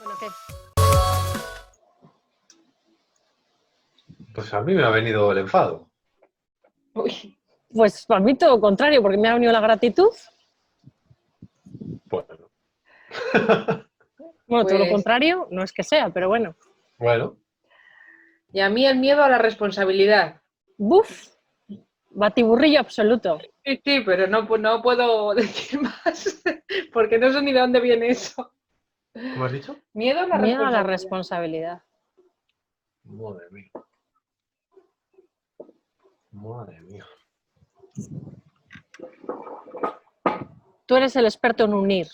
Bueno, ¿qué? Pues a mí me ha venido el enfado. Uy, pues para mí todo lo contrario, porque me ha venido la gratitud. Bueno, Bueno, todo lo Pues, contrario no es que sea, pero bueno. bueno, y a mí el miedo a la responsabilidad. ¡Buf! Batiburrillo absoluto. Sí, sí, pero no puedo decir más, porque no sé ni de dónde viene eso. ¿cómo has dicho? Miedo a la Miedo a la responsabilidad. responsabilidad. Madre mía. Madre mía. Tú eres el experto en unir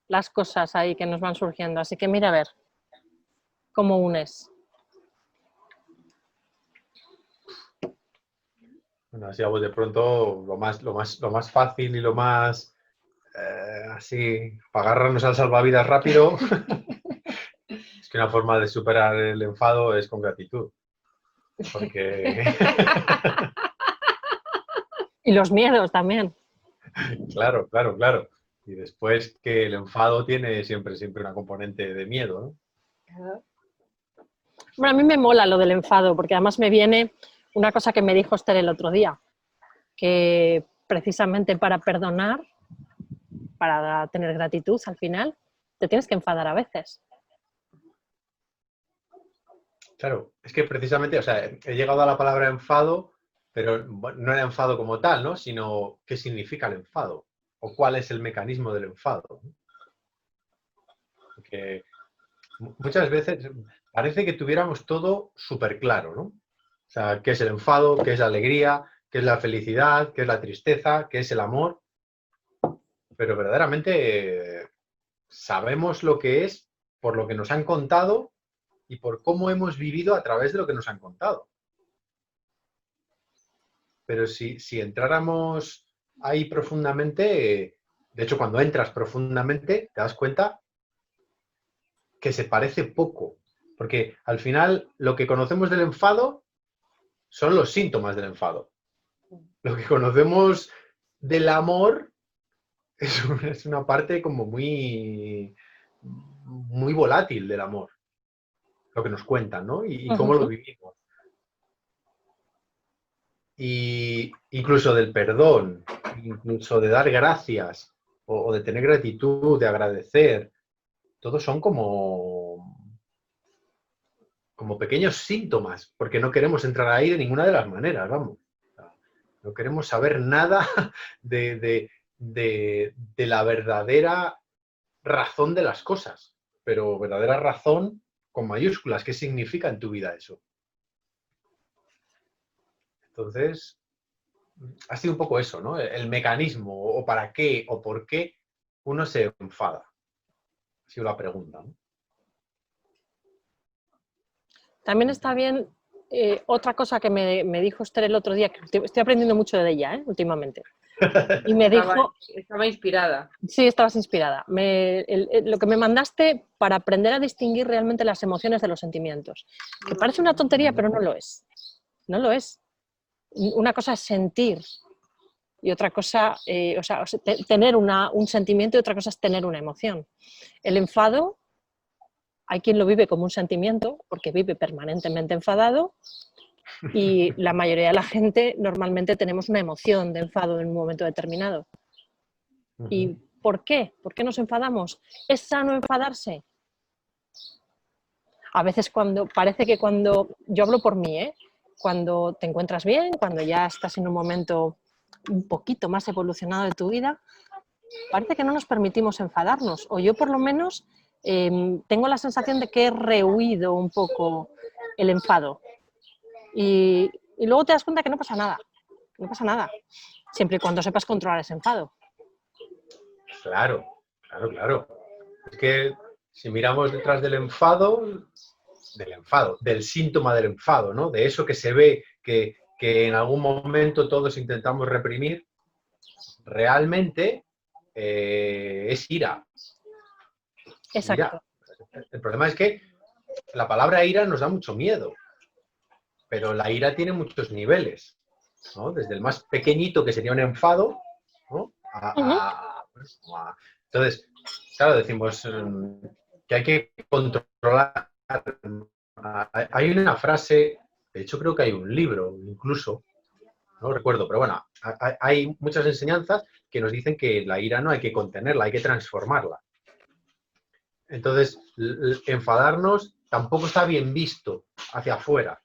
las cosas ahí que nos van surgiendo, así que mira a ver cómo unes. Bueno, así a de pronto lo más fácil y lo más así, para agarrarnos al salvavidas rápido. Es que una forma de superar el enfado es con gratitud. Porque, Y los miedos también. claro, claro, claro. Y después que el enfado tiene siempre una componente de miedo, ¿no? Bueno, a mí me mola lo del enfado, porque además me viene una cosa que me dijo Esther el otro día, que precisamente para perdonar, para tener gratitud al final, te tienes que enfadar a veces. Claro, es que precisamente, o sea, he llegado a la palabra enfado, pero no era enfado como tal, ¿no? Sino qué significa el enfado o cuál es el mecanismo del enfado, ¿no? Porque muchas veces parece que tuviéramos todo súper claro, ¿no? O sea, qué es el enfado, qué es la alegría, qué es la felicidad, qué es la tristeza, qué es el amor, pero verdaderamente sabemos lo que es por lo que nos han contado y por cómo hemos vivido a través de lo que nos han contado. Pero si entráramos ahí profundamente, de hecho, cuando entras profundamente, te das cuenta que se parece poco. Porque al final lo que conocemos del enfado son los síntomas del enfado. Lo que conocemos del amor es una parte como muy volátil del amor. Lo que nos cuentan, ¿no? Y cómo lo vivimos. Y incluso del perdón, incluso de dar gracias o de tener gratitud, de agradecer, todos son como pequeños síntomas, porque no queremos entrar ahí de ninguna de las maneras, vamos. No queremos saber nada de la verdadera razón de las cosas, pero verdadera razón con mayúsculas. ¿Qué significa en tu vida eso? Entonces, ha sido un poco eso, ¿no? El mecanismo, o para qué, o por qué uno se enfada. Ha sido la pregunta, ¿no? También está bien otra cosa que me dijo Esther el otro día, que estoy aprendiendo mucho de ella últimamente. Y me dijo... Estaba inspirada. Sí, estabas inspirada. Lo que me mandaste para aprender a distinguir realmente las emociones de los sentimientos. Que parece una tontería, pero no lo es. No lo es. Una cosa es sentir y otra cosa, tener un sentimiento y otra cosa es tener una emoción. El enfado, hay quien lo vive como un sentimiento porque vive permanentemente enfadado y la mayoría de la gente normalmente tenemos una emoción de enfado en un momento determinado. ¿Y por qué? ¿Por qué nos enfadamos? ¿Es sano enfadarse? A veces parece que yo hablo por mí, cuando te encuentras bien, cuando ya estás en un momento un poquito más evolucionado de tu vida, parece que no nos permitimos enfadarnos, o yo por lo menos tengo la sensación de que he rehuido un poco el enfado. Y luego te das cuenta que no pasa nada, siempre y cuando sepas controlar ese enfado. Claro, claro, claro. Es que si miramos detrás del enfado, del síntoma del enfado, ¿no? De eso que se ve que en algún momento todos intentamos reprimir, realmente es ira. Exacto. Ira. El problema es que la palabra ira nos da mucho miedo, pero la ira tiene muchos niveles, ¿no? Desde el más pequeñito, que sería un enfado, ¿no? Entonces, claro, decimos, que hay que controlar. Hay una frase, de hecho creo que hay un libro incluso, no recuerdo, pero bueno, hay muchas enseñanzas que nos dicen que la ira no hay que contenerla, hay que transformarla. Entonces, enfadarnos tampoco está bien visto hacia afuera.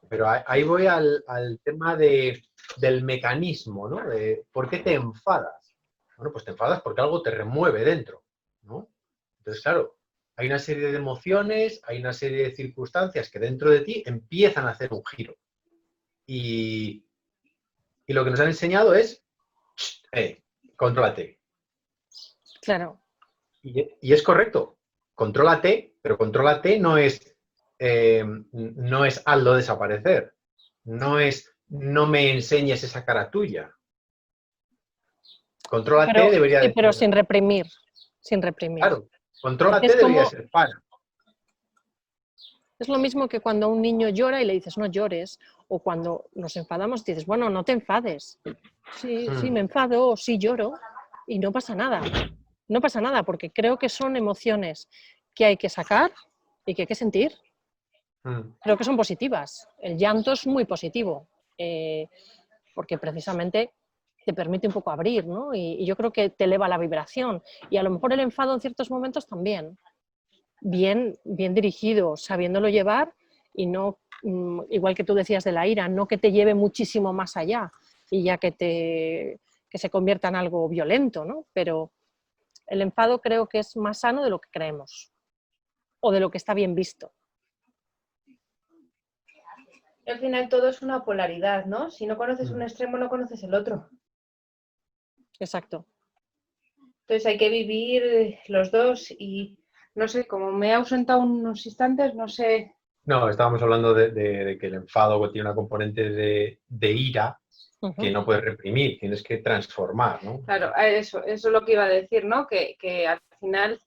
Pero ahí voy al tema del mecanismo, ¿no? De ¿por qué te enfadas? Bueno, pues te enfadas porque algo te remueve dentro, ¿no? Entonces, claro, hay una serie de emociones, hay una serie de circunstancias que dentro de ti empiezan a hacer un giro. Y lo que nos han enseñado es, contrólate. Claro. Y es correcto, contrólate, pero contrólate no es hazlo desaparecer, no es no me enseñes esa cara tuya. Contrólate debería Sí, decir. pero sin reprimir, sin reprimir. Claro, contrólate debería ser para. Es lo mismo que cuando un niño llora y le dices no llores, o cuando nos enfadamos dices, bueno, no te enfades. Sí, sí, me enfado o sí lloro y no pasa nada. No pasa nada porque creo que son emociones que hay que sacar y que hay que sentir. Creo que son positivas. El llanto es muy positivo porque precisamente te permite un poco abrir, ¿no? Y yo creo que te eleva la vibración. Y a lo mejor el enfado en ciertos momentos también. Bien dirigido, sabiéndolo llevar y no, igual que tú decías de la ira, no que te lleve muchísimo más allá y ya que se convierta en algo violento, ¿no? Pero el enfado creo que es más sano de lo que creemos o de lo que está bien visto. Y al final todo es una polaridad, ¿no? Si no conoces un extremo, no conoces el otro. Exacto. Entonces hay que vivir los dos y no sé, como me he ausentado unos instantes, no sé. No, estábamos hablando de que el enfado tiene una componente de ira que no puedes reprimir, tienes que transformar, ¿no? Claro, eso es lo que iba a decir, ¿no? Que al final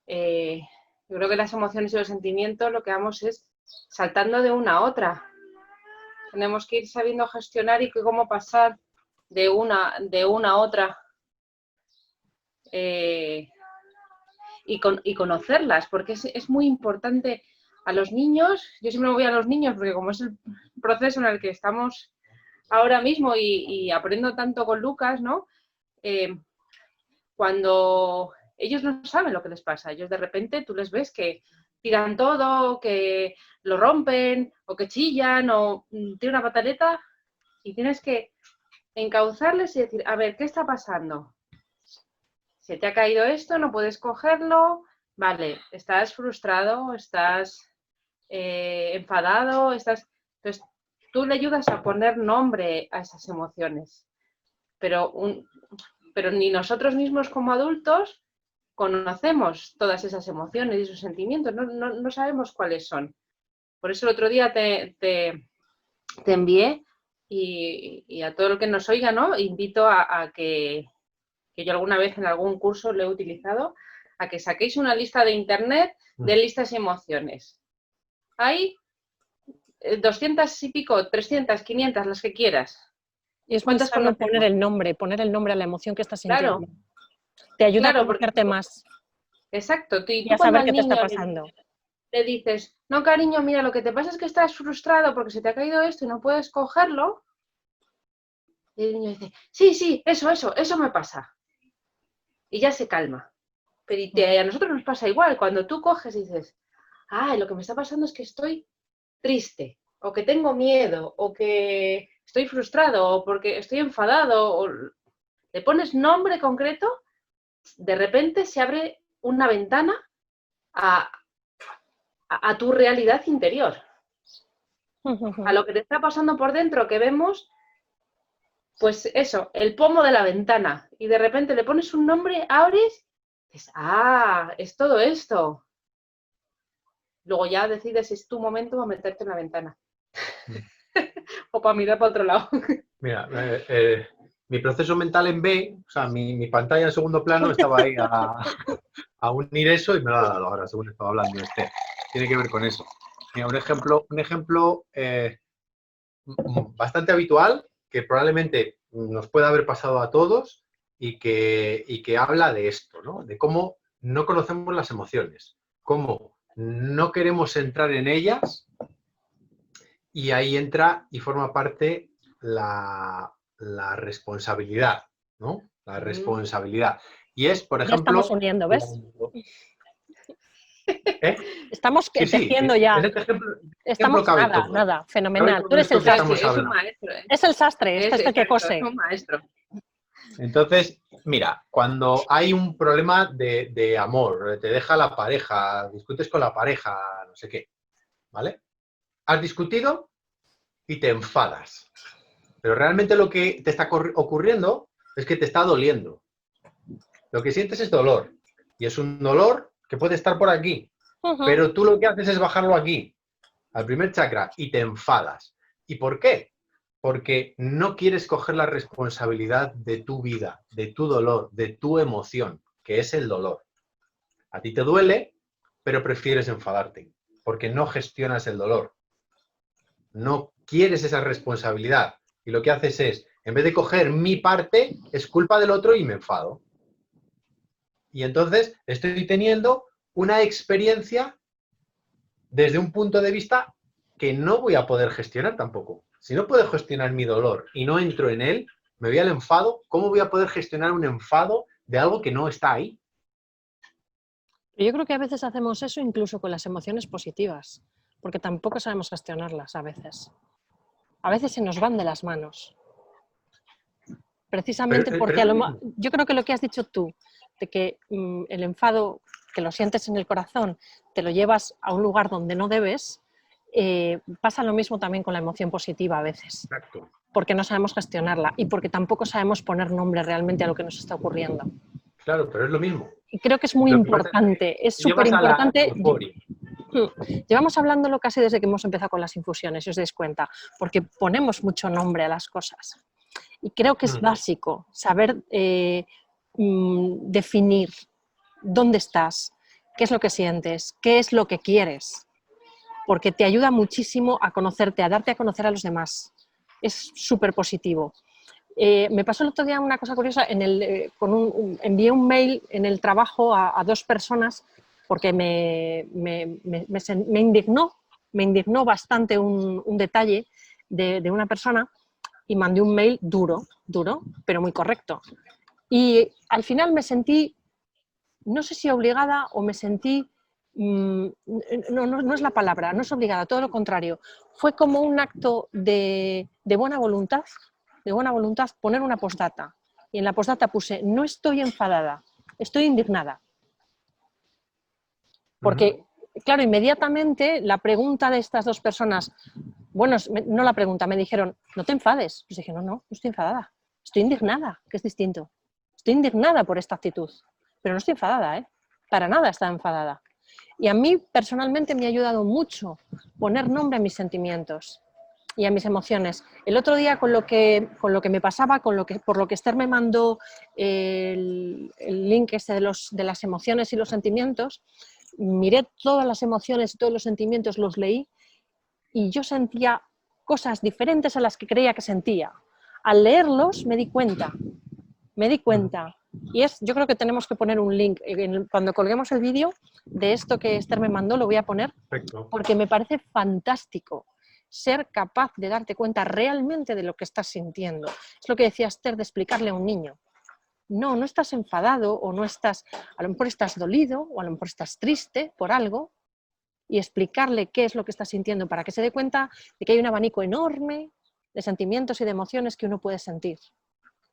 yo creo que las emociones y los sentimientos lo que vamos es saltando de una a otra. Tenemos que ir sabiendo gestionar y cómo pasar de una a otra. Y conocerlas, porque es muy importante a los niños. Yo siempre me voy a los niños porque como es el proceso en el que estamos ahora mismo y aprendo tanto con Lucas, ¿no? Cuando ellos no saben lo que les pasa, ellos de repente tú les ves que tiran todo, que lo rompen o que chillan o tiran una pataleta y tienes que encauzarles y decir, a ver, ¿qué está pasando? Se te ha caído esto, no puedes cogerlo, vale, estás frustrado, estás enfadado, Entonces, tú le ayudas a poner nombre a esas emociones, pero ni nosotros mismos como adultos conocemos todas esas emociones y esos sentimientos, no sabemos cuáles son. Por eso el otro día te envié y a todo el que nos oiga, ¿no? Invito a que yo alguna vez en algún curso lo he utilizado, a que saquéis una lista de internet de listas y emociones. Hay 200 y pico, 300, 500, las que quieras. Y es muy sano poner el nombre a la emoción que estás sintiendo. Claro. Te ayuda a Porque, conocerte más. Exacto. Y a saber qué te está pasando. Le dices, no, cariño, mira, lo que te pasa es que estás frustrado porque se te ha caído esto y no puedes cogerlo. Y el niño dice, sí, eso me pasa. Y ya se calma. Pero a nosotros nos pasa igual. Cuando tú coges y dices, lo que me está pasando es que estoy triste, o que tengo miedo, o que estoy frustrado, o porque estoy enfadado, o le pones nombre concreto, de repente se abre una ventana a tu realidad interior. A lo que te está pasando por dentro, que vemos, pues eso, el pomo de la ventana. Y de repente le pones un nombre, abres, y dices, es todo esto. Luego ya decides si es tu momento para meterte en la ventana. O para mirar para otro lado. Mira, mi proceso mental en B, o sea, mi pantalla en segundo plano estaba ahí a unir eso y me lo ha dado ahora, según estaba hablando Esther. Tiene que ver con eso. Mira, un ejemplo bastante habitual que probablemente nos pueda haber pasado a todos y que habla de esto, ¿no? De cómo no conocemos las emociones. cómo no queremos entrar en ellas y ahí entra y forma parte la responsabilidad, ¿no? La responsabilidad. Y es, por Ya ejemplo... estamos uniendo, ¿ves? ¿Eh? Estamos Sí, sí, tejiendo ya. en este ejemplo Estamos, cabe nada, todo. nada, Cabe fenomenal. todo Tú eres esto el que sastre. estamos Es un hablando. maestro, ¿eh? Es el sastre, este es el que Exacto, cose. es un maestro. Entonces, mira, cuando hay un problema de amor, te deja la pareja, discutes con la pareja, no sé qué, ¿vale? Has discutido y te enfadas. Pero realmente lo que te está ocurriendo es que te está doliendo. Lo que sientes es dolor. Y es un dolor que puede estar por aquí. Pero tú lo que haces es bajarlo aquí, al primer chakra, y te enfadas. ¿Y por qué? Porque no quieres coger la responsabilidad de tu vida, de tu dolor, de tu emoción, que es el dolor. A ti te duele, pero prefieres enfadarte, porque no gestionas el dolor. No quieres esa responsabilidad. Y lo que haces es, en vez de coger mi parte, es culpa del otro y me enfado. Y entonces estoy teniendo una experiencia desde un punto de vista que no voy a poder gestionar tampoco. Si no puedo gestionar mi dolor y no entro en él, me voy al enfado. ¿Cómo voy a poder gestionar un enfado de algo que no está ahí? Yo creo que a veces hacemos eso incluso con las emociones positivas, porque tampoco sabemos gestionarlas a veces. A veces se nos van de las manos. Precisamente Pero porque es lo mismo. yo creo que lo que has dicho tú, de que el enfado, que lo sientes en el corazón, te lo llevas a un lugar donde no debes, pasa lo mismo también con la emoción positiva a veces, Exacto. porque no sabemos gestionarla y porque tampoco sabemos poner nombre realmente a lo que nos está ocurriendo. Claro, pero es lo mismo. Y creo que es muy Lo que pasa es importante, es que súper llevas a la importante. euforia. Llevamos hablándolo casi desde que hemos empezado con las infusiones, si os dais cuenta, porque ponemos mucho nombre a las cosas. Y creo que es básico saber definir dónde estás, qué es lo que sientes, qué es lo que quieres, porque te ayuda muchísimo a conocerte, a darte a conocer a los demás. Es súper positivo. Me pasó el otro día una cosa curiosa, envié un mail en el trabajo a 2 personas porque me indignó bastante un detalle de una persona y mandé un mail duro, pero muy correcto. Y al final me sentí, no sé si obligada o me sentí, no es la palabra, no es obligada, todo lo contrario. Fue como un acto de buena voluntad, poner una postdata. Y en la postdata puse, no estoy enfadada, estoy indignada. Porque, claro, inmediatamente la pregunta de estas 2 personas, bueno, no la pregunta, me dijeron, no te enfades. Pues dije, no estoy enfadada, estoy indignada, que es distinto. Estoy indignada por esta actitud, pero no estoy enfadada, ¿eh? Para nada estaba enfadada. Y a mí personalmente me ha ayudado mucho poner nombre a mis sentimientos y a mis emociones. El otro día con lo que me pasaba, por lo que Esther me mandó el link ese de las emociones y los sentimientos, miré todas las emociones y todos los sentimientos, los leí y yo sentía cosas diferentes a las que creía que sentía. Al leerlos me di cuenta. Y yo creo que tenemos que poner un link. Cuando colguemos el vídeo de esto que Esther me mandó, lo voy a poner. Perfecto. Porque me parece fantástico ser capaz de darte cuenta realmente de lo que estás sintiendo. Es lo que decía Esther, de explicarle a un niño. No estás enfadado o no estás, a lo mejor estás dolido o a lo mejor estás triste por algo y explicarle qué es lo que estás sintiendo para que se dé cuenta de que hay un abanico enorme de sentimientos y de emociones que uno puede sentir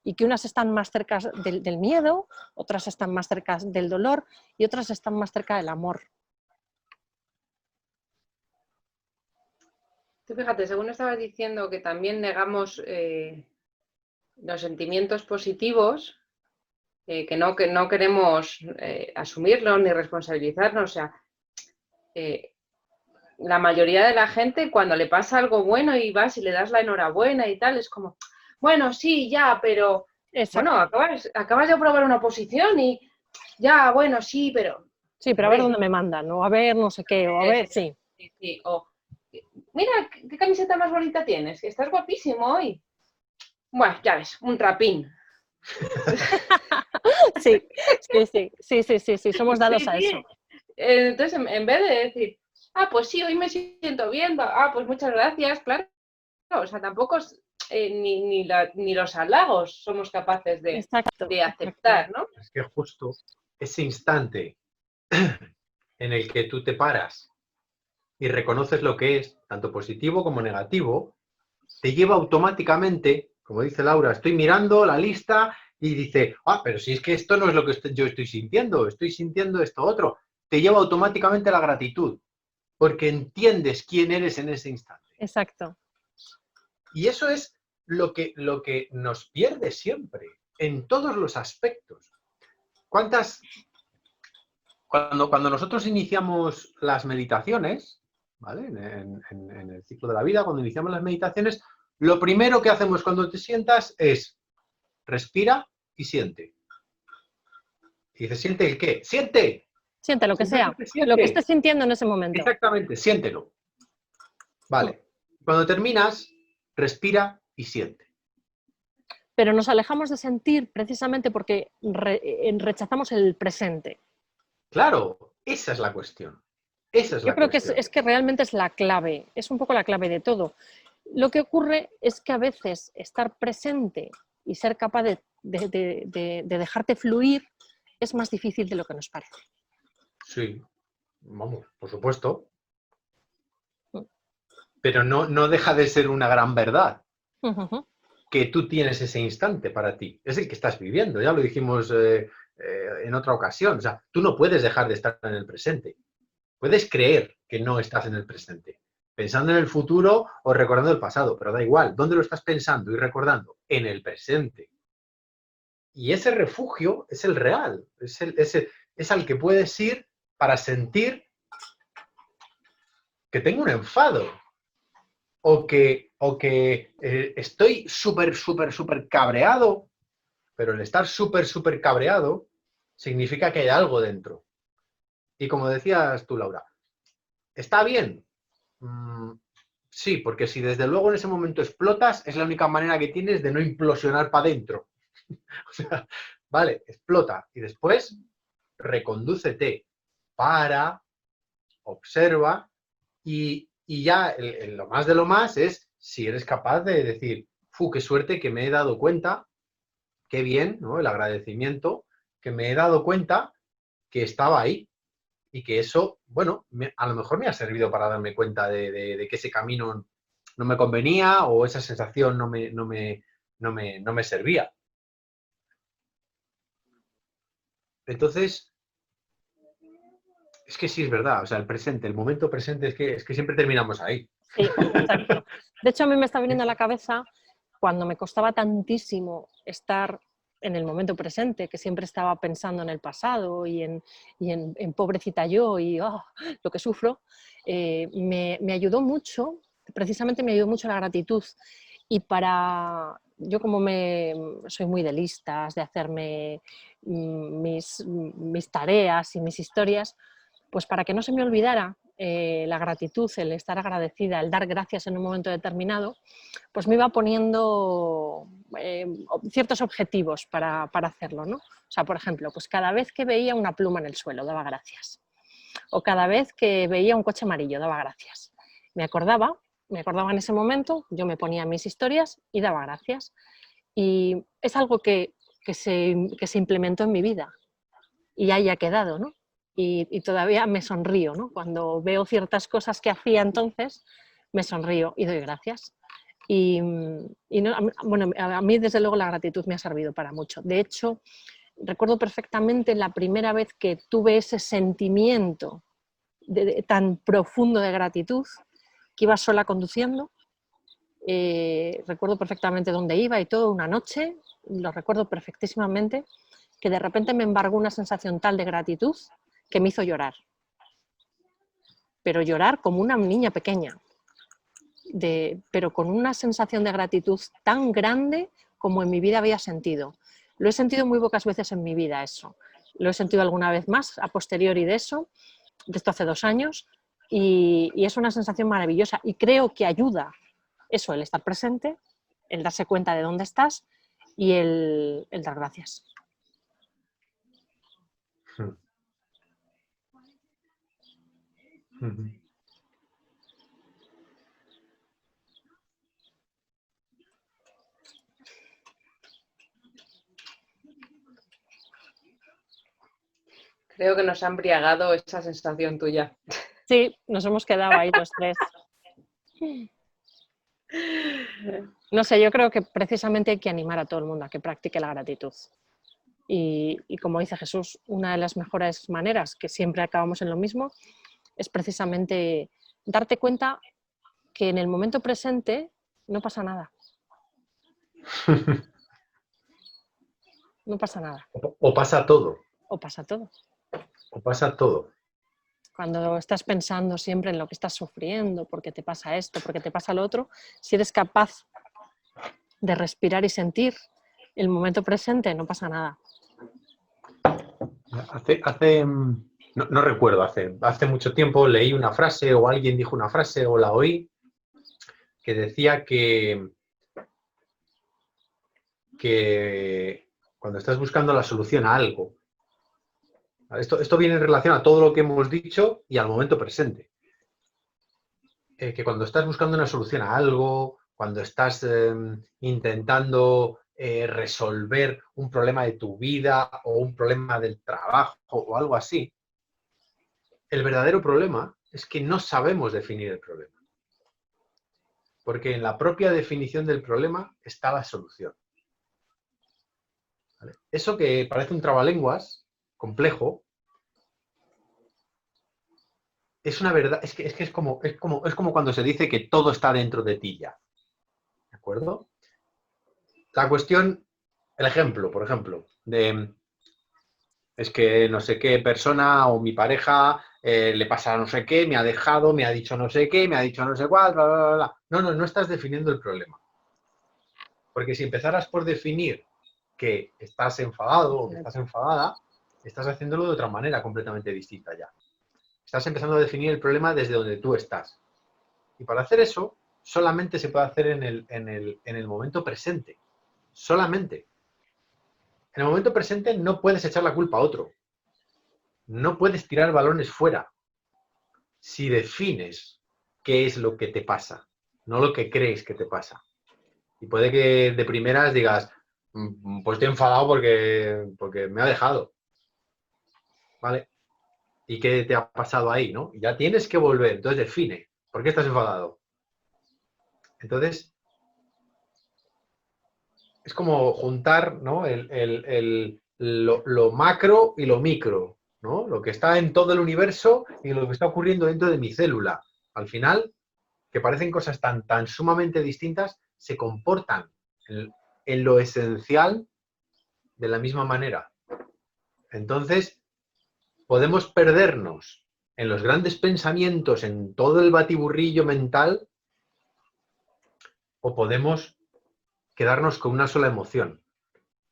y que unas están más cerca del miedo, otras están más cerca del dolor y otras están más cerca del amor. Tú fíjate, según estabas diciendo que también negamos los sentimientos positivos, que no queremos asumirlos ni responsabilizarnos, o sea, la mayoría de la gente cuando le pasa algo bueno y vas y le das la enhorabuena y tal, es como, bueno, sí, ya, pero Exacto. bueno, acabas de aprobar una oposición y ya, bueno, sí, pero... Sí, pero a ver dónde me mandan, o a ver no sé qué, o a ver, sí. Sí, o mira, qué camiseta más bonita tienes, que estás guapísimo hoy. Bueno, ya ves, un trapín. Sí, somos dados a eso. Entonces, en vez de decir, pues sí, hoy me siento bien, pues muchas gracias, claro. O sea, tampoco ni los halagos somos capaces de aceptar, ¿no? Es que justo ese instante en el que tú te paras y reconoces lo que es, tanto positivo como negativo, te lleva automáticamente, como dice Laura, estoy mirando la lista y dice, pero si es que esto no es lo que yo estoy sintiendo esto otro. Te lleva automáticamente a la gratitud, porque entiendes quién eres en ese instante. Exacto. Y eso es lo que nos pierde siempre, en todos los aspectos. Cuando nosotros iniciamos las meditaciones, ¿vale? En el ciclo de la vida, cuando iniciamos las meditaciones, lo primero que hacemos cuando te sientas es respira y siente. Y dices, ¿siente el qué? ¡Siente! Siente lo que sea, Siente. lo que estés sintiendo en ese momento. Exactamente, siéntelo. Vale. Cuando terminas, respira y siente. Pero nos alejamos de sentir precisamente porque rechazamos el presente. Claro, esa es la cuestión. Yo creo que es que realmente es la clave, es un poco la clave de todo. Lo que ocurre es que a veces estar presente y ser capaz de dejarte fluir es más difícil de lo que nos parece. Sí, vamos, por supuesto. Pero no deja de ser una gran verdad. Que tú tienes ese instante para ti. Es el que estás viviendo, ya lo dijimos en otra ocasión. O sea, tú no puedes dejar de estar en el presente. Puedes creer que no estás en el presente, pensando en el futuro o recordando el pasado, pero da igual. ¿Dónde lo estás pensando y recordando? En el presente. Y ese refugio es el real, es al que puedes ir para sentir que tengo un enfado o que estoy súper cabreado, pero el estar súper cabreado significa que hay algo dentro. Y como decías tú, Laura, ¿está bien? Sí, porque si desde luego en ese momento explotas, es la única manera que tienes de no implosionar para adentro. O sea, vale, explota y después recondúcete, para, observa y ya lo más de lo más es si eres capaz de decir, qué suerte que me he dado cuenta, qué bien, ¿no? El agradecimiento, que me he dado cuenta que estaba ahí y que eso, bueno, a lo mejor me ha servido para darme cuenta de que ese camino no me convenía o esa sensación no me servía. Entonces, es que sí es verdad, o sea, el presente, el momento presente, es que siempre terminamos ahí. Sí, exacto. De hecho, a mí me está viniendo a la cabeza cuando me costaba tantísimo estar en el momento presente, que siempre estaba pensando en el pasado y en pobrecita yo y lo que sufro, me ayudó mucho, precisamente me ayudó mucho la gratitud. Y yo como soy muy de listas, de hacerme mis tareas y mis historias, pues para que no se me olvidara la gratitud, el estar agradecida, el dar gracias en un momento determinado, pues me iba poniendo ciertos objetivos para hacerlo, ¿no? O sea, por ejemplo, pues cada vez que veía una pluma en el suelo, daba gracias. O cada vez que veía un coche amarillo, daba gracias. Me acordaba en ese momento, yo me ponía mis historias y daba gracias. Y es algo que se implementó en mi vida y ahí ha quedado, ¿no? Y todavía me sonrío, ¿no? Cuando veo ciertas cosas que hacía entonces, me sonrío y doy gracias. Bueno, a mí desde luego la gratitud me ha servido para mucho. De hecho, recuerdo perfectamente la primera vez que tuve ese sentimiento tan profundo de gratitud, que iba sola conduciendo. Recuerdo perfectamente dónde iba y todo, una noche, lo recuerdo perfectísimamente, que de repente me embargó una sensación tal de gratitud que me hizo llorar. Pero llorar como una niña pequeña, pero con una sensación de gratitud tan grande como en mi vida había sentido. Lo he sentido muy pocas veces en mi vida eso. Lo he sentido alguna vez más a posteriori de esto hace 2 años, y es una sensación maravillosa y creo que ayuda eso, el estar presente, el darse cuenta de dónde estás y el dar gracias. Ujú. Creo que nos ha embriagado esa sensación tuya. Sí, nos hemos quedado ahí los tres. No sé, yo creo que precisamente hay que animar a todo el mundo a que practique la gratitud. Y como dice Jesús, una de las mejores maneras, que siempre acabamos en lo mismo, es precisamente darte cuenta que en el momento presente no pasa nada. No pasa nada. O pasa todo, O pasa todo. o pasa todo. Cuando estás pensando siempre en lo que estás sufriendo, porque te pasa esto, porque te pasa lo otro, si eres capaz de respirar y sentir el momento presente, no pasa nada. No recuerdo, hace mucho tiempo leí una frase o alguien dijo una frase o la oí que decía que cuando estás buscando la solución a algo, esto viene en relación a todo lo que hemos dicho y al momento presente. Que cuando estás buscando una solución a algo, cuando estás intentando resolver un problema de tu vida o un problema del trabajo o algo así, el verdadero problema es que no sabemos definir el problema. Porque en la propia definición del problema está la solución. ¿Vale? Eso que parece un trabalenguas complejo, es una verdad, es como cuando se dice que todo está dentro de ti ya. ¿De acuerdo? La cuestión, el ejemplo, por ejemplo, es que no sé qué persona o mi pareja le pasa no sé qué, me ha dejado, me ha dicho no sé qué, me ha dicho no sé cuál, bla, bla, bla, bla. No estás definiendo el problema. Porque si empezaras por definir que estás enfadado o que estás enfadada, estás haciéndolo de otra manera completamente distinta ya. Estás empezando a definir el problema desde donde tú estás. Y para hacer eso, solamente se puede hacer en el momento presente. Solamente. En el momento presente no puedes echar la culpa a otro. No puedes tirar balones fuera. Si defines qué es lo que te pasa, no lo que crees que te pasa. Y puede que de primeras digas, pues estoy enfadado porque me ha dejado. ¿Vale? ¿Y qué te ha pasado ahí, no? Ya tienes que volver, entonces define. ¿Por qué estás enfadado? Entonces, es como juntar, ¿no? Lo macro y lo micro, ¿no? Lo que está en todo el universo y lo que está ocurriendo dentro de mi célula. Al final, que parecen cosas tan sumamente distintas, se comportan en lo esencial de la misma manera. Entonces, podemos perdernos en los grandes pensamientos, en todo el batiburrillo mental, o podemos quedarnos con una sola emoción.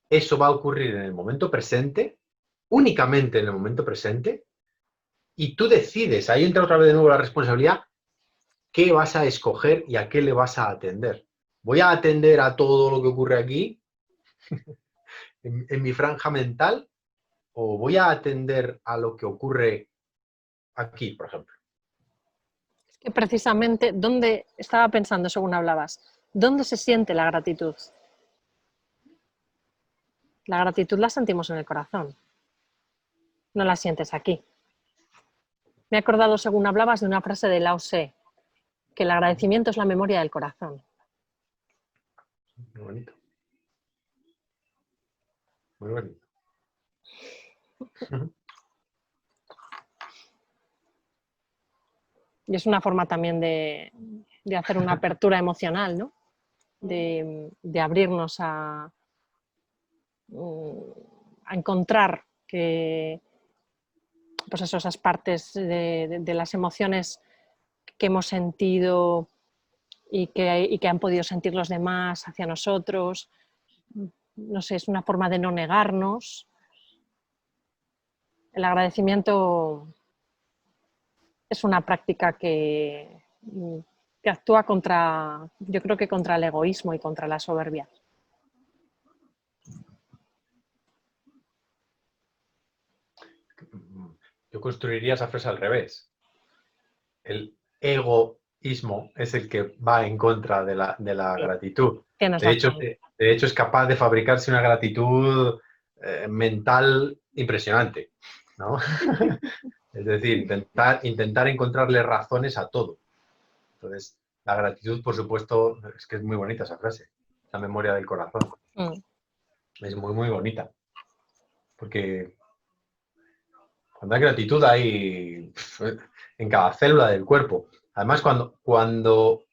Eso va a ocurrir en el momento presente, únicamente en el momento presente, y tú decides, ahí entra otra vez de nuevo la responsabilidad, qué vas a escoger y a qué le vas a atender. ¿Voy a atender a todo lo que ocurre aquí, en mi franja mental, o voy a atender a lo que ocurre aquí, por ejemplo? Es que precisamente, ¿dónde estaba pensando según hablabas? ¿Dónde se siente la gratitud? La gratitud la sentimos en el corazón, no la sientes aquí. Me he acordado, según hablabas, de una frase de Lao Tse, que el agradecimiento es la memoria del corazón. Muy bonito. Muy bonito. Y es una forma también de hacer una apertura emocional, ¿no? De abrirnos a encontrar que, pues eso, esas partes de las emociones que hemos sentido y que han podido sentir los demás hacia nosotros. No sé, es una forma de no negarnos. El agradecimiento es una práctica que actúa contra, yo creo que contra el egoísmo y contra la soberbia. Yo construiría esa frase al revés. el egoísmo es el que va en contra de la Sí, gratitud. tienes De hecho, razón. de hecho, es capaz de fabricarse una gratitud mental impresionante, ¿no? Es decir, intentar encontrarle razones a todo. Entonces, la gratitud, por supuesto, es que es muy bonita esa frase, la memoria del corazón. Mm. Es muy, muy bonita. Porque cuando hay gratitud hay en cada célula del cuerpo. Además, cuando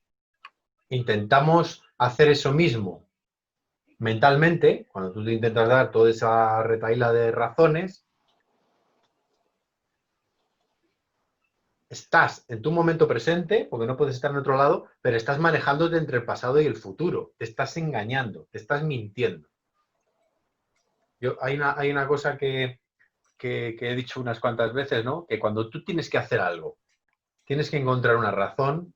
intentamos hacer eso mismo mentalmente, cuando tú te intentas dar toda esa retahíla de razones, estás en tu momento presente, porque no puedes estar en otro lado, pero estás manejándote entre el pasado y el futuro. Te estás engañando, te estás mintiendo. Hay una cosa que he dicho unas cuantas veces, ¿no? Que cuando tú tienes que hacer algo, tienes que encontrar una razón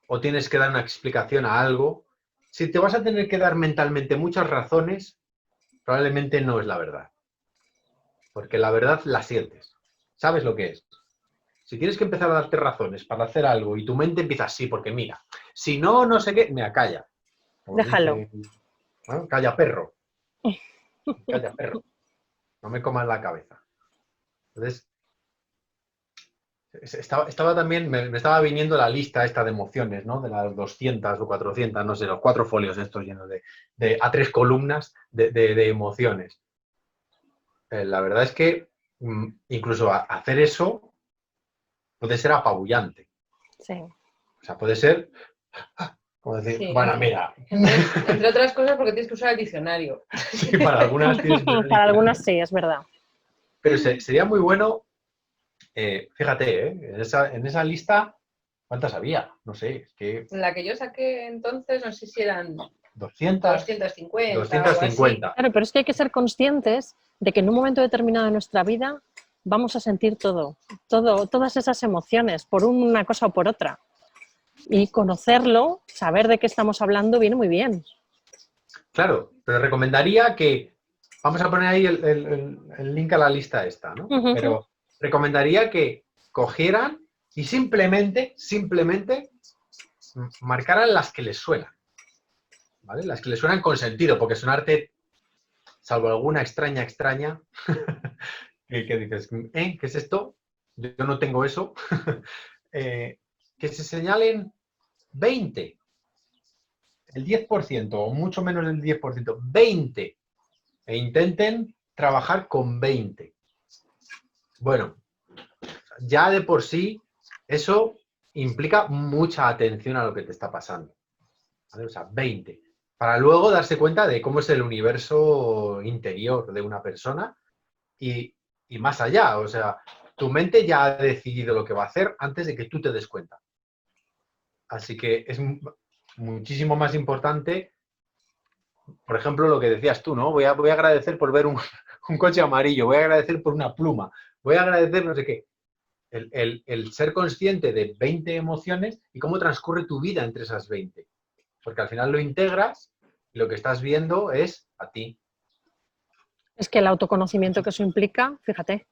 o tienes que dar una explicación a algo, si te vas a tener que dar mentalmente muchas razones, probablemente no es la verdad. Porque la verdad la sientes. Sabes lo que es. Si tienes que empezar a darte razones para hacer algo y tu mente empieza así, porque mira, si no, no sé qué, mira, calla. Como Déjalo. dice, ¿no? Calla perro, calla perro. No me comas la cabeza. Entonces, estaba también, me estaba viniendo la lista esta de emociones, ¿no? De las 200 o 400, no sé, los 4 folios estos llenos a 3 columnas de emociones. La verdad es que incluso hacer eso puede ser apabullante. Sí. O sea, puede ser, como decir, Sí, bueno, mira. entre otras cosas porque tienes que usar el diccionario. Sí, para algunas tienes que usar el Para algunas diccionario. sí, es verdad. Pero sería muy bueno, fíjate, en esa lista, ¿cuántas había? No sé, es que La que yo saqué entonces, no sé si eran 200, 250 o algo así. 250. Claro, pero es que hay que ser conscientes de que en un momento determinado de nuestra vida vamos a sentir todas esas emociones, por una cosa o por otra. Y conocerlo, saber de qué estamos hablando, viene muy bien. Claro, pero recomendaría que, vamos a poner ahí el link a la lista esta, ¿no? Ujú. Pero recomendaría que cogieran y simplemente marcaran las que les suenan, ¿vale? Las que les suenan con sentido, porque sonarte, salvo alguna extraña, que dices, ¿qué es esto? Yo no tengo eso. Que se señalen 20, el 10% o mucho menos del 10%, 20, e intenten trabajar con 20. Bueno, ya de por sí eso implica mucha atención a lo que te está pasando, ¿vale? O sea, 20. Para luego darse cuenta de cómo es el universo interior de una persona y, y más allá. O sea, tu mente ya ha decidido lo que va a hacer antes de que tú te des cuenta. Así que es muchísimo más importante, por ejemplo, lo que decías tú, ¿no? Voy a agradecer por ver un coche amarillo, voy a agradecer por una pluma, voy a agradecer no sé qué. El ser consciente de 20 emociones y cómo transcurre tu vida entre esas 20. Porque al final lo integras y lo que estás viendo es a ti. Es que el autoconocimiento que eso implica, fíjate,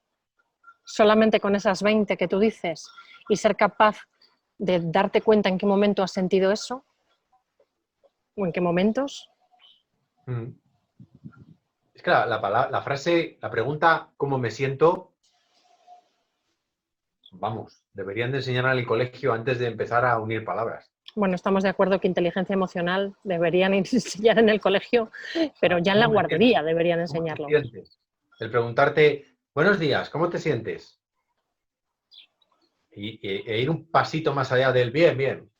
solamente con esas 20 que tú dices y ser capaz de darte cuenta en qué momento has sentido eso o en qué momentos. Mm. Es que la frase, la pregunta, ¿cómo me siento? Vamos, deberían de enseñar en el colegio antes de empezar a unir palabras. Bueno, estamos de acuerdo que inteligencia emocional deberían enseñar en el colegio, O pero sea, ya en la ¿cómo me siento? guardería deberían ¿Cómo te enseñarlo. sientes? El preguntarte, buenos días, ¿cómo te sientes? E ir un pasito más allá del bien, bien.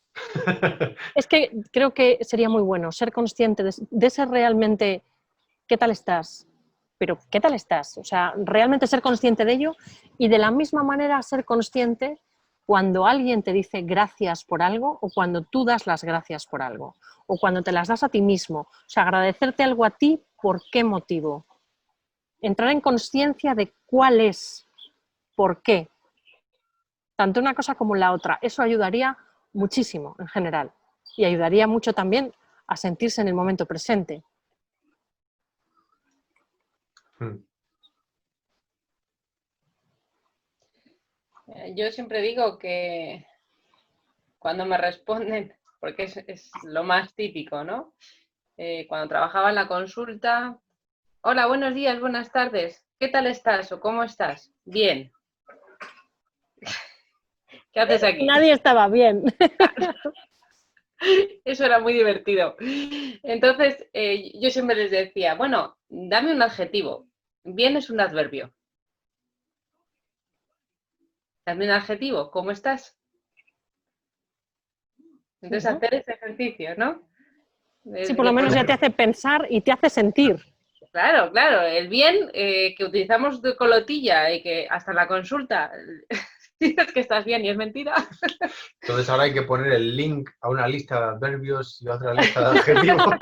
Es que creo que sería muy bueno ser consciente de ser realmente qué tal estás, pero qué tal estás, o sea, realmente ser consciente de ello y de la misma manera ser consciente cuando alguien te dice gracias por algo o cuando tú das las gracias por algo o cuando te las das a ti mismo, o sea, agradecerte algo a ti, ¿por qué motivo? Entrar en conciencia de cuál es, por qué, tanto una cosa como la otra, eso ayudaría muchísimo en general y ayudaría mucho también a sentirse en el momento presente. Yo siempre digo que cuando me responden, porque es lo más típico, ¿no? Cuando trabajaba en la consulta, hola, buenos días, buenas tardes, ¿qué tal estás o cómo estás? Bien. ¿Qué haces aquí? Nadie estaba bien. Eso era muy divertido. Entonces, yo siempre les decía, bueno, dame un adjetivo. Bien es un adverbio. Dame un adjetivo, ¿cómo estás? Entonces, Ujú. hacer ese ejercicio, ¿no? Sí, por lo menos ya te hace pensar y te hace sentir. Claro, claro. El bien que utilizamos de colotilla y que hasta la consulta dices que estás bien y es mentira. Entonces ahora hay que poner el link a una lista de adverbios y a otra lista de adjetivos.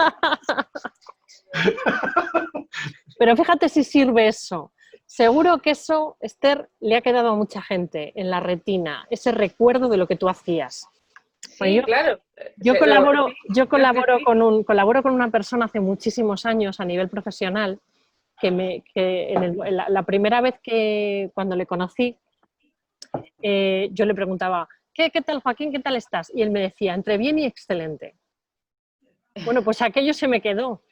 Pero fíjate si sirve eso. Seguro que eso, Esther, le ha quedado a mucha gente en la retina, ese recuerdo de lo que tú hacías. Sí, Yo, claro. yo Sí, colaboro con una persona hace muchísimos años a nivel profesional que la primera vez que cuando le conocí, yo le preguntaba, ¿qué tal, Joaquín? ¿Qué tal estás? Y él me decía, entre bien y excelente. Bueno, pues aquello se me quedó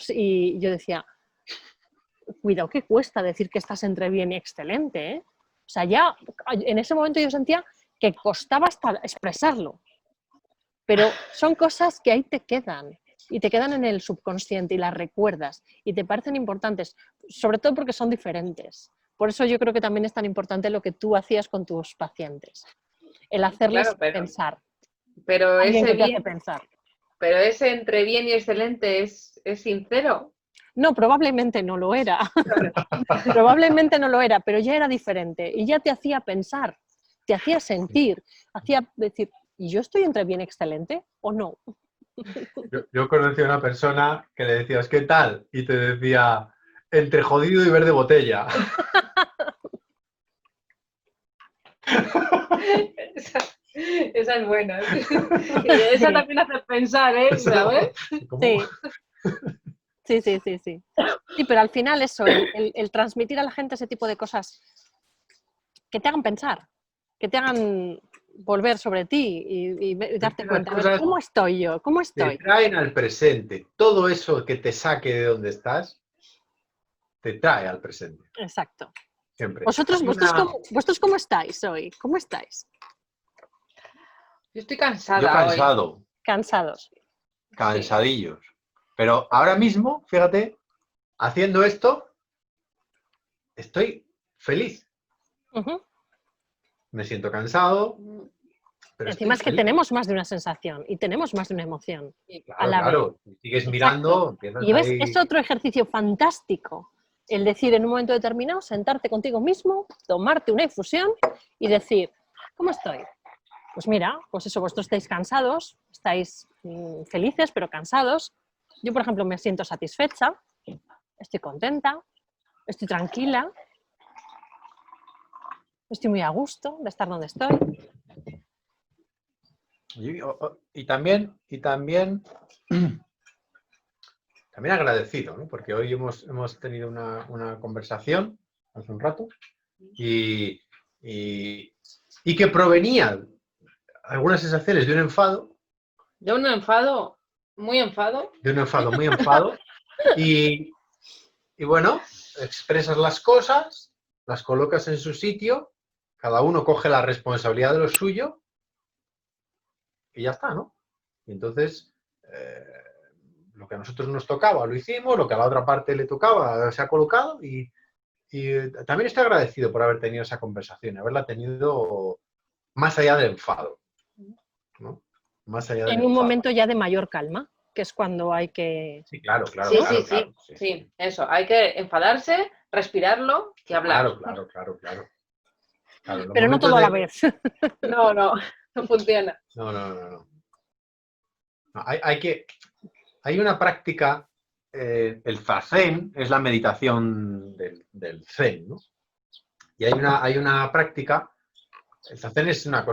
y yo decía, cuidado que cuesta decir que estás entre bien y excelente, ¿eh? O sea, ya en ese momento yo sentía que costaba hasta expresarlo, pero son cosas que ahí te quedan y te quedan en el subconsciente y las recuerdas y te parecen importantes, sobre todo porque son diferentes. Por eso yo creo que también es tan importante lo que tú hacías con tus pacientes, el hacerles claro, pensar, pero alguien ese que te hace bien, pensar. pero ese entre bien y excelente es sincero. No, probablemente no lo era, Claro. probablemente no lo era, pero ya era diferente y ya te hacía pensar, te hacía sentir, hacía decir, ¿y yo estoy entre bien excelente o no? Yo conocí a una persona que le decías, ¿qué tal? Y te decía, entre jodido y verde botella. Esa es buena. Y esa Sí, también hace pensar, ¿eh? ¿Sabes? ¿Cómo? sí, sí. Sí, pero al final eso, el transmitir a la gente ese tipo de cosas que te hagan pensar, que te hagan volver sobre ti y Es darte que las cuenta, a ver, cosas ¿cómo estoy yo? ¿Cómo te estoy? traen al presente. Todo eso que te saque de donde estás, te trae al presente. Exacto. Siempre. ¿Vosotros, vosotros cómo estáis hoy? ¿Cómo estáis? Yo estoy Yo cansada hoy. cansado, Cansados. Sí. cansadillos. Pero ahora mismo, fíjate, haciendo esto, estoy feliz. Ujú. Me siento cansado, pero estoy Encima es que feliz. tenemos más de una sensación y tenemos más de una emoción a Claro, la vez. claro. Si sigues Exacto. mirando, empiezas Y ves, es ahí. otro ejercicio fantástico. El decir en un momento determinado, sentarte contigo mismo, tomarte una infusión y decir, ¿cómo estoy? Pues mira, pues eso, vosotros estáis cansados, estáis felices pero cansados. Yo, por ejemplo, me siento satisfecha, estoy contenta, estoy tranquila, estoy muy a gusto de estar donde estoy. Y también agradecido, ¿no? Porque hoy hemos tenido una conversación hace un rato y, y que provenían algunas sensaciones De un enfado, muy enfado. de un enfado muy enfado, y, y bueno, expresas las cosas, las colocas en su sitio, cada uno coge la responsabilidad de lo suyo y ya está, ¿no? Y entonces, lo que a nosotros nos tocaba lo hicimos, lo que a la otra parte le tocaba se ha colocado y también estoy agradecido por haber tenido esa conversación, haberla tenido más allá del enfado, ¿no? Más allá del En un enfado. momento ya de mayor calma, que es cuando hay que... Sí, claro, claro, Sí, ¿no? sí, claro, sí, claro. Sí, sí, sí, sí. eso. Hay que enfadarse, respirarlo y hablar. Claro, claro, claro, claro. Claro, en los Pero no momentos todo a la de... vez. No, no, no funciona. No, no, no, no. No, hay una práctica, el zazen es la meditación del zen, ¿no? Y hay una práctica, el zazen es una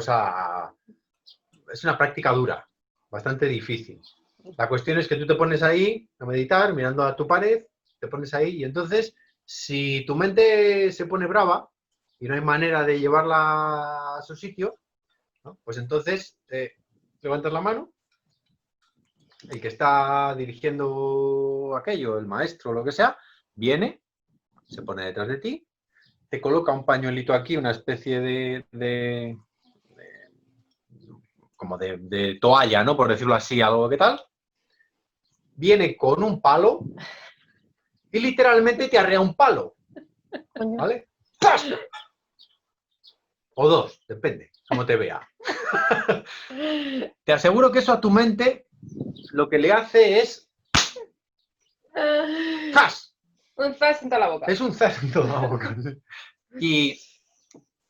práctica dura, bastante difícil. La cuestión es que tú te pones ahí a meditar, mirando a tu pared, te pones ahí y entonces, si tu mente se pone brava y no hay manera de llevarla a su sitio, ¿no? Pues entonces levantas la mano, el que está dirigiendo aquello, el maestro o lo que sea, viene, se pone detrás de ti, te coloca un pañuelito aquí, una especie como de toalla, ¿no? Por decirlo así, algo que tal. Viene con un palo y literalmente te arrea un palo, Coño. ¿vale? ¡Zas! O dos, depende, como te vea. Te aseguro que eso a tu mente lo que le hace es ¡zas! Un zas en toda la boca. Es un zas en toda la boca. Y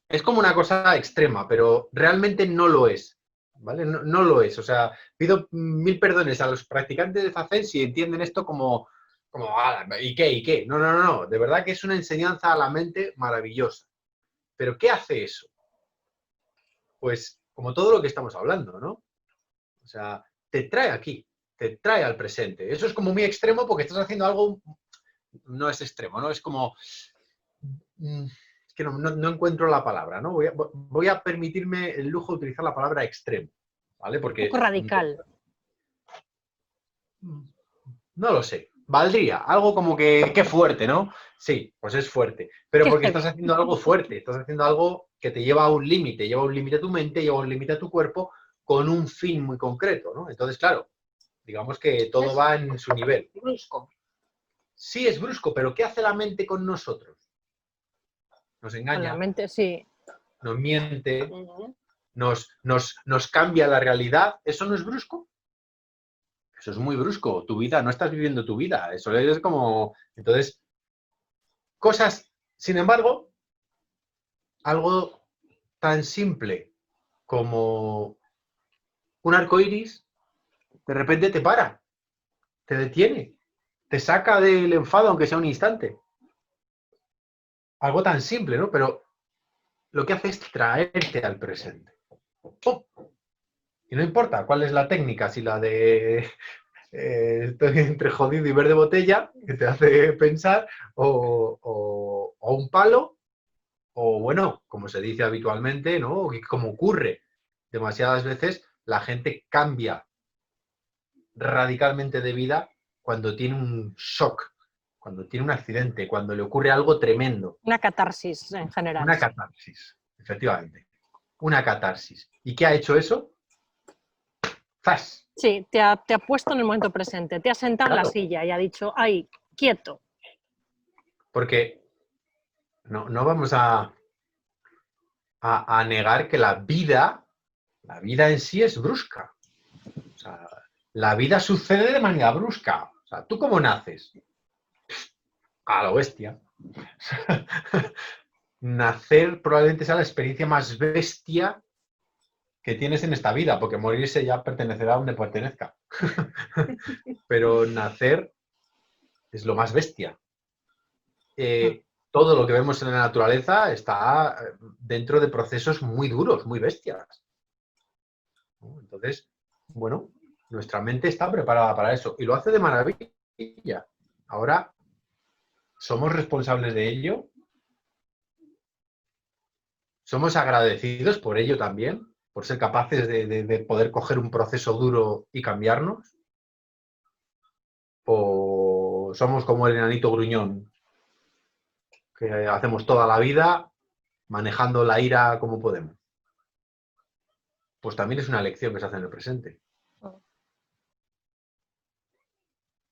es como una cosa extrema, pero realmente no lo es, ¿vale? No lo es. O sea, pido 1000 perdones a los practicantes de Zazen si entienden esto como ¿y qué? ¿Y qué? No. De verdad que es una enseñanza a la mente maravillosa. ¿Pero qué hace eso? Pues como todo lo que estamos hablando, ¿no? O sea, te trae aquí, te trae al presente. Eso es como muy extremo porque estás haciendo algo, no es extremo, ¿no? Es como, es que no encuentro la palabra, ¿no? Voy a permitirme el lujo de utilizar la palabra extremo, ¿vale? Un Porque poco radical. no lo sé. Valdría, algo como que qué fuerte, ¿no? Sí, pues es fuerte. Pero Qué porque heavy. estás haciendo algo fuerte, estás haciendo algo que te lleva a un límite a tu mente, lleva un límite a tu cuerpo con un fin muy concreto, ¿no? Entonces, claro, digamos que todo va en su nivel. Brusco. Sí es brusco, pero ¿qué hace la mente con nosotros? Nos Con engaña, la mente, sí. nos miente, Ujú. nos cambia la realidad. ¿Eso no es brusco? Eso es muy brusco. Tu vida, no estás viviendo tu vida. Eso es como... Entonces, cosas, sin embargo, algo tan simple como un arco iris, de repente te para, te detiene, te saca del enfado, aunque sea un instante. Algo tan simple, ¿no? Pero lo que hace es traerte al presente. ¡Pum! Y no importa cuál es la técnica, si la de estoy entre jodido y verde botella, que te hace pensar, o un palo, o bueno, como se dice habitualmente, ¿no? Y como ocurre demasiadas veces, la gente cambia radicalmente de vida cuando tiene un shock, cuando tiene un accidente, cuando le ocurre algo tremendo. Una catarsis en general. Una catarsis, efectivamente. Una catarsis. ¿Y qué ha hecho eso? ¡Zas! Sí, te ha puesto en el momento presente, te ha sentado en la Claro, silla y ha dicho, ay, quieto. porque no vamos a negar que la vida en sí es brusca. O sea, la vida sucede de manera brusca. O sea, ¿tú cómo naces? A lo bestia. Nacer probablemente sea la experiencia más bestia que tienes en esta vida, porque morirse ya pertenecerá a donde pertenezca. Pero nacer es lo más bestia. Todo lo que vemos en la naturaleza está dentro de procesos muy duros, muy bestias, ¿no? Entonces, bueno, nuestra mente está preparada para eso y lo hace de maravilla. Ahora, ¿somos responsables de ello? ¿Somos agradecidos por ello también? ¿Por ser capaces de poder coger un proceso duro y cambiarnos? ¿O somos como el enanito gruñón, que hacemos toda la vida manejando la ira como podemos? Pues también es una lección que se hace en el presente.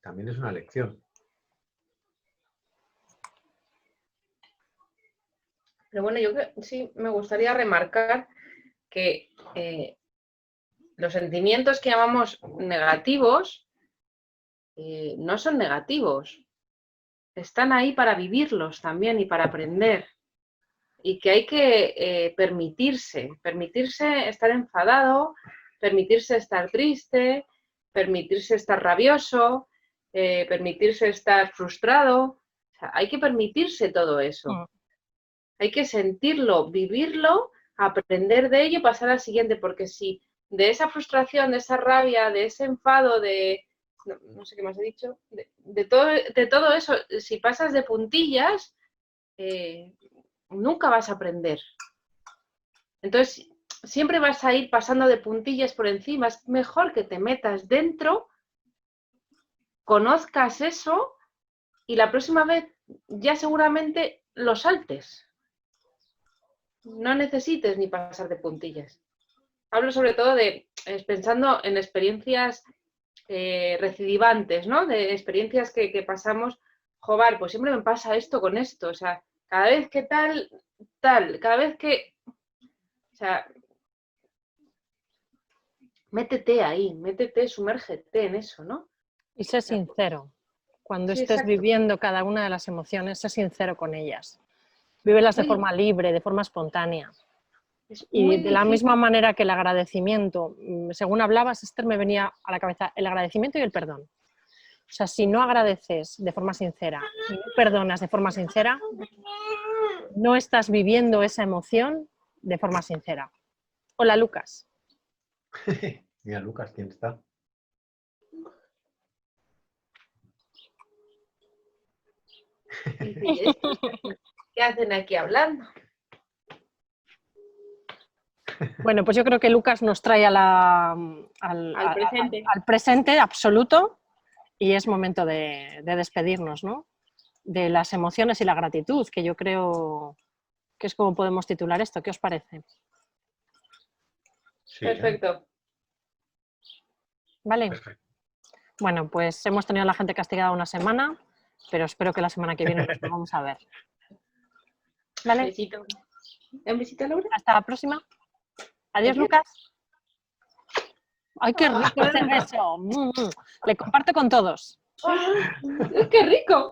También es una lección. Pero bueno, sí me gustaría remarcar que los sentimientos que llamamos negativos no son negativos. Están ahí para vivirlos también y para aprender. Y que hay que permitirse estar enfadado, permitirse estar triste, permitirse estar rabioso, permitirse estar frustrado. O sea, hay que permitirse todo eso. Hay que sentirlo, vivirlo, aprender de ello y pasar al siguiente, porque si de esa frustración, de esa rabia, de ese enfado, no sé qué más he dicho, de todo eso, si pasas de puntillas, nunca vas a aprender. Entonces, siempre vas a ir pasando de puntillas por encima. Es mejor que te metas dentro, conozcas eso y la próxima vez ya seguramente lo saltes. No necesites ni pasar de puntillas. Hablo sobre todo de pensando en experiencias recidivantes, ¿no? De experiencias que pasamos. Joder, pues siempre me pasa esto con esto. O sea, cada vez que tal, cada vez que... O sea, métete ahí, métete, sumérgete en eso, ¿no? Y sé sincero. Cuando Sí, estés exacto. viviendo cada una de las emociones, sé sincero con ellas. Vívelas de Muy forma libre, de forma espontánea. Es Y muy de la difícil. misma manera que el agradecimiento, según hablabas, Esther, me venía a la cabeza el agradecimiento y el perdón. O sea, si no agradeces de forma sincera y no perdonas de forma sincera, no estás viviendo esa emoción de forma sincera. Hola, Lucas. Mira, Lucas, ¿quién está? Dice, ¿qué hacen aquí hablando? Bueno, pues yo creo que Lucas nos trae al presente. al presente absoluto y es momento de despedirnos, ¿no? De las emociones y la gratitud, que yo creo que es como podemos titular esto. ¿Qué os parece? Sí, Perfecto. ¿Vale? Perfecto. Bueno, pues hemos tenido a la gente castigada una semana, pero espero que la semana que viene nos vamos a ver. ¿Vale? Besito. ¿Un besito, Laura? Hasta la próxima. Adiós, Lucas. ¡Ay, qué rico ese beso! Le comparto con todos. ¡Qué rico!